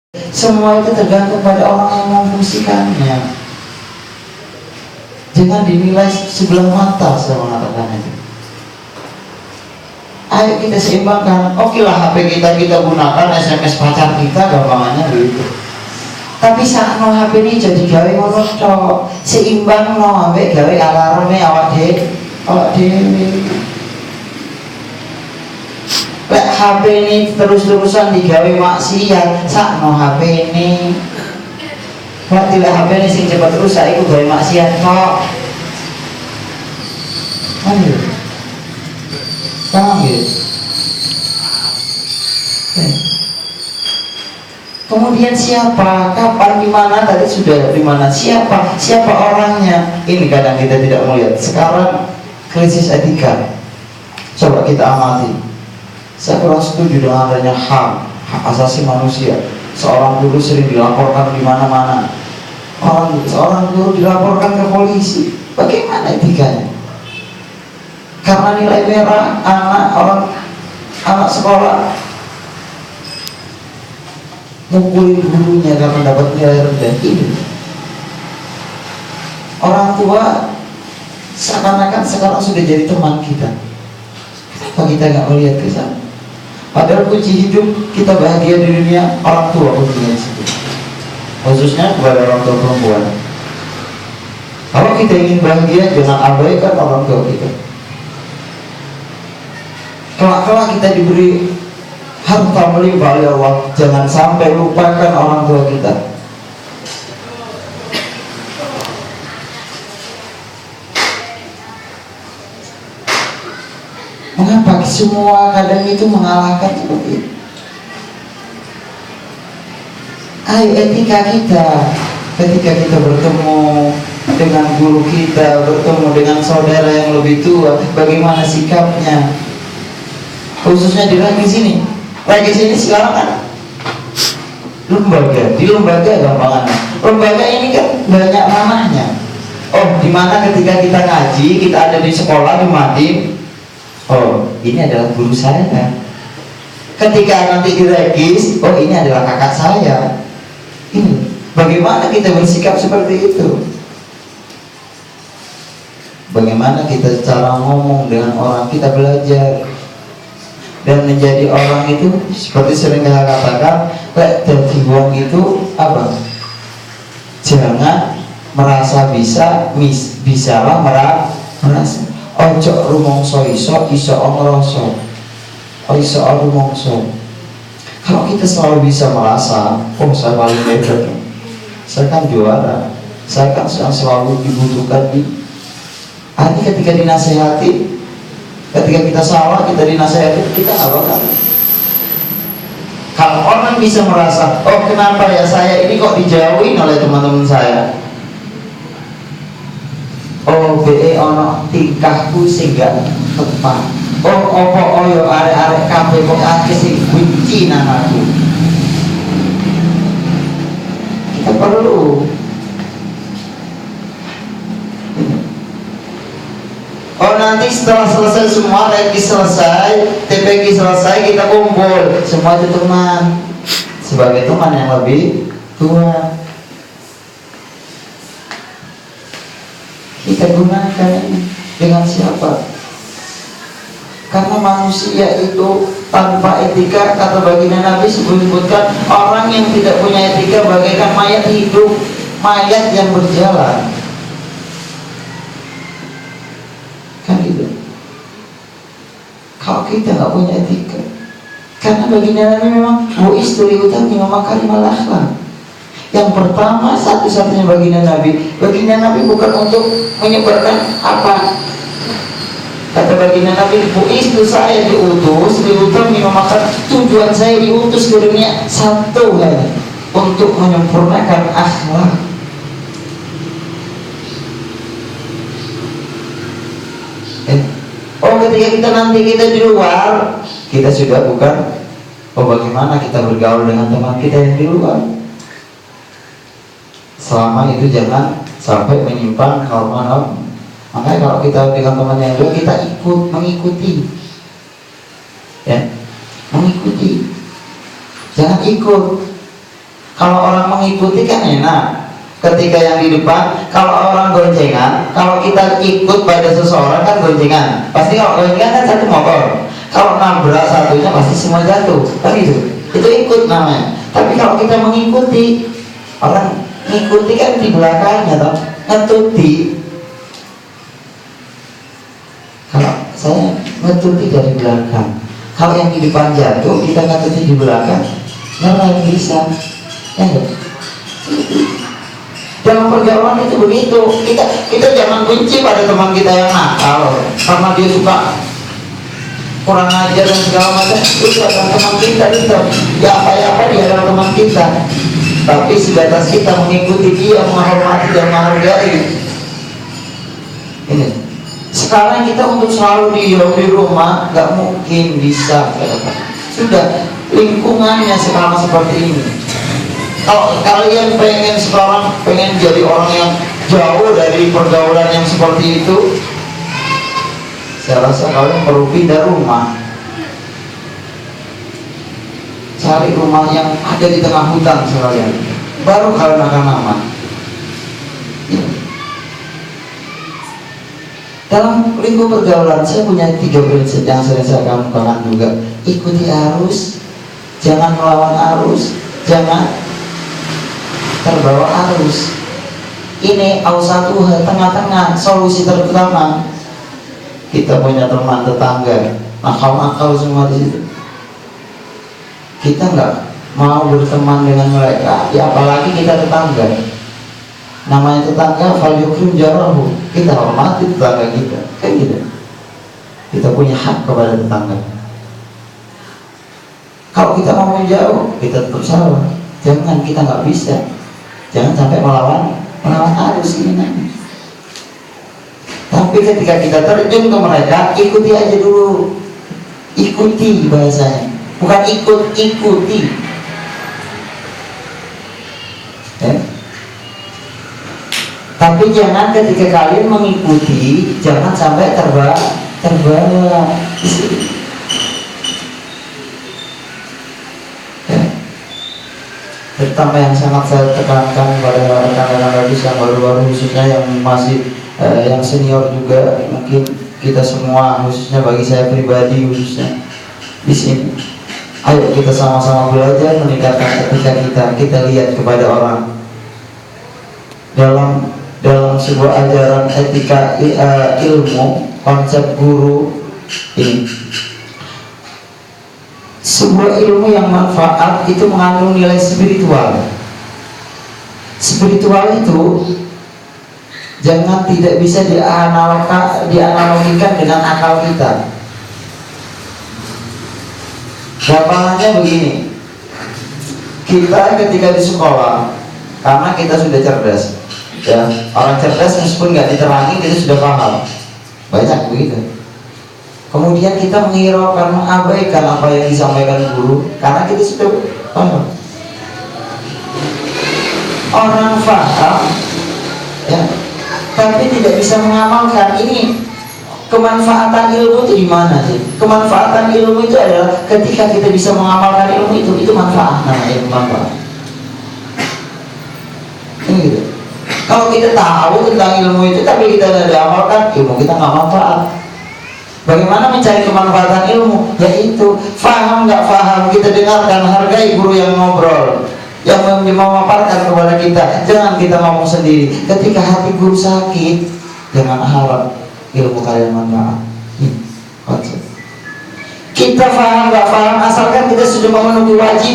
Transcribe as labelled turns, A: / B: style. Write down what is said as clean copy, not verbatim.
A: Semua itu tergantung pada orang yang memfungsikannya. Jangan dinilai sebelah mata, saya mengatakan itu. Ayo kita seimbangkan. Oke lah, HP kita gunakan, SMS pacar kita, gampangannya begitu. Tapi saat no HP ini jadi gawe ngono tok. Seimbang no ambek gawe alarmnya awak dhewe. Lek HP ini terus-terusan digawe maksiat, sakno HP ini. Berarti lek HP ini sing cepat rusak iku gawe maksiat kok. Ayo. Paham ya? Kemudian siapa, kapan, di mana, tadi sudah di mana, siapa orangnya. Ini kadang kita tidak melihat. Sekarang krisis etika. Coba kita amati. Saya kurang setuju dengan adanya hak asasi manusia. Seorang guru sering dilaporkan di mana-mana. Seorang guru dilaporkan ke polisi. Bagaimana etikanya? Karena nilai merah anak sekolah mukulin gurunya karena dapat nilai rendah. Ini orang tua seakan-akan sekarang sudah jadi teman kita. Kenapa kita nggak melihat ke sana? Padahal kunci hidup kita bahagia di dunia, orang tua kuncinya di situ. Khususnya kepada orang tua perempuan. Kalau kita ingin bahagia, jangan abaikan orang tua kita. Kelak-kelak kita diberi harta melimpah oleh Allah, jangan sampai lupakan orang tua kita. Mengapa semua kadang itu mengalahkan seperti itu? Ayo etika kita ketika kita bertemu dengan guru kita, bertemu dengan saudara yang lebih tua, bagaimana sikapnya? Khususnya di lagi sini sekarang kan lembaga, di lembaga gampangannya. Lembaga ini kan banyak ranahnya. Oh, dimana ketika kita ngaji, kita ada di sekolah, di Madim. Oh, ini adalah guru saya. Ketika nanti diregis, oh ini adalah kakak saya. Ini bagaimana kita bersikap seperti itu? Bagaimana kita cara ngomong dengan orang, kita belajar dan menjadi orang itu seperti sering saya katakan, lek dadi wong itu apa? Jangan merasa bisalah merasa. Ojo rumongso iso ngrasa. Iso rumongso. Kalau kita selalu bisa merasa, oh saya paling hebat, saya kan juara, saya kan selalu dibutuhkan di. Ini ketika dinasehati, ketika kita salah, kita dinasehati, kita apa kan? Kalau orang bisa merasa, oh kenapa ya saya ini kok dijauhin oleh teman-teman saya? Oh ono tingkahku sing gak tepat. Oh opo yo arek-arek kabeh kok akeh sing benci nang aku. Kita perlu. Oh nanti setelah selesai semua, lagi selesai, TPG selesai, kita kumpul semua itu teman, sebagai teman yang lebih tua. Kita gunakan ini dengan siapa? Karena manusia itu tanpa etika, kata baginda Nabi sebutkan, orang yang tidak punya etika bagaikan mayat hidup, mayat yang berjalan. Kan gitu. Kalau kita nggak punya etika, karena baginda Nabi memang istri utami makarimal akhlak. Yang pertama, satu-satunya baginda Nabi bukan untuk menyebarkan apa. Kata baginda Nabi, itu saya diutus memakan, tujuan saya diutus ke dunia satu hal, untuk menyempurnakan akhlak. Ketika kita di luar, kita sudah bukan. Bagaimana kita bergaul dengan teman kita yang di luar? Selama itu jangan sampai menyimpang norma-norma. Makanya kalau kita dengan teman yang lain, kita mengikuti, ya, mengikuti. Jangan ikut. mengikuti kan enak. Ketika yang di depan, kalau orang goncengan, kalau kita ikut pada seseorang kan goncengan. Pasti kalau goncengan kan satu motor. Kalau nabrak satunya pasti semua jatuh. Kan gitu. Itu ikut namanya. Tapi kalau kita mengikuti, orang ngikuti kan di belakangnya toh, ngetuti. Kalau saya ngetuti dari belakang, kalau yang di depan jatuh, kita ngetuti di belakang, nggak bisa. Ya enggak? Dalam pergaulan itu begitu. Kita jangan benci pada teman kita yang nakal karena dia suka kurang ajar dan segala macam. Itu adalah teman kita, itu ya apa-apa dia adalah teman kita. Tapi sebatas kita mengikuti dia, menghormati dan menghargai. Ini sekarang kita untuk selalu diam di rumah nggak mungkin bisa. Sudah lingkungannya sekarang seperti ini. Kalau kalian pengen sekarang pengen jadi orang yang jauh dari pergaulan yang seperti itu, saya rasa kalian perlu pindah rumah. Cari rumah yang ada di tengah hutan sekalian, baru kalian akan aman. Dalam lingkup pergaulan saya punya 3 prinsip yang sering saya kemukakan juga. Ikuti arus, jangan melawan arus, jangan terbawa arus. Ini ausatuha, tengah-tengah, solusi terutama. Kita punya teman tetangga, nakal-nakal semua di situ. Kita nggak mau berteman dengan mereka, ya apalagi kita tetangga. Namanya tetangga, falyukrim jarahu. Kita hormati tetangga kita, kan gitu. Kita punya hak kepada tetangga. Kalau kita mau menjauh, kita tetap salah. Jangan, kita nggak bisa. Jangan sampai melawan arus ini nanti. Tapi ketika kita terjun ke mereka, ikuti aja dulu. Ikuti bahasanya, bukan ikuti. Tapi jangan ketika kalian mengikuti, jangan sampai terbawa. Terutama yang sangat saya tekankan pada rekan-rekan gadis yang baru-baru, khususnya yang masih yang senior juga, mungkin kita semua, khususnya bagi saya pribadi khususnya di sini, ayo kita sama-sama belajar meningkatkan etika kita lihat kepada orang dalam sebuah ajaran etika ilmu, konsep guru ini. Sebuah ilmu yang manfaat itu mengandung nilai spiritual. Spiritual itu jangan tidak bisa dianalogikan dengan akal kita. Gampangnya begini, kita ketika di sekolah, karena kita sudah cerdas, ya, orang cerdas meskipun nggak diterangi kita sudah paham, banyak begitu. Kemudian kita menghiraukan, mengabaikan apa yang disampaikan guru karena kita sudah paham. Orang paham, ya, tapi tidak bisa mengamalkan. Ini kemanfaatan ilmu itu di mana sih? Kemanfaatan ilmu itu adalah ketika kita bisa mengamalkan ilmu itu manfaat, namanya ilmu manfaat. Ini gitu. Kalau kita tahu tentang ilmu itu tapi kita tidak diamalkan, ilmu kita nggak manfaat. Bagaimana mencari kemanfaatan ilmu? Yaitu faham nggak faham, kita dengarkan, hargai guru yang ngobrol, yang memaparkan kepada kita. Jangan kita ngomong sendiri. Ketika hati guru sakit, jangan harap ilmu kalian manfaat. Kita faham nggak faham, asalkan kita sudah memenuhi wajib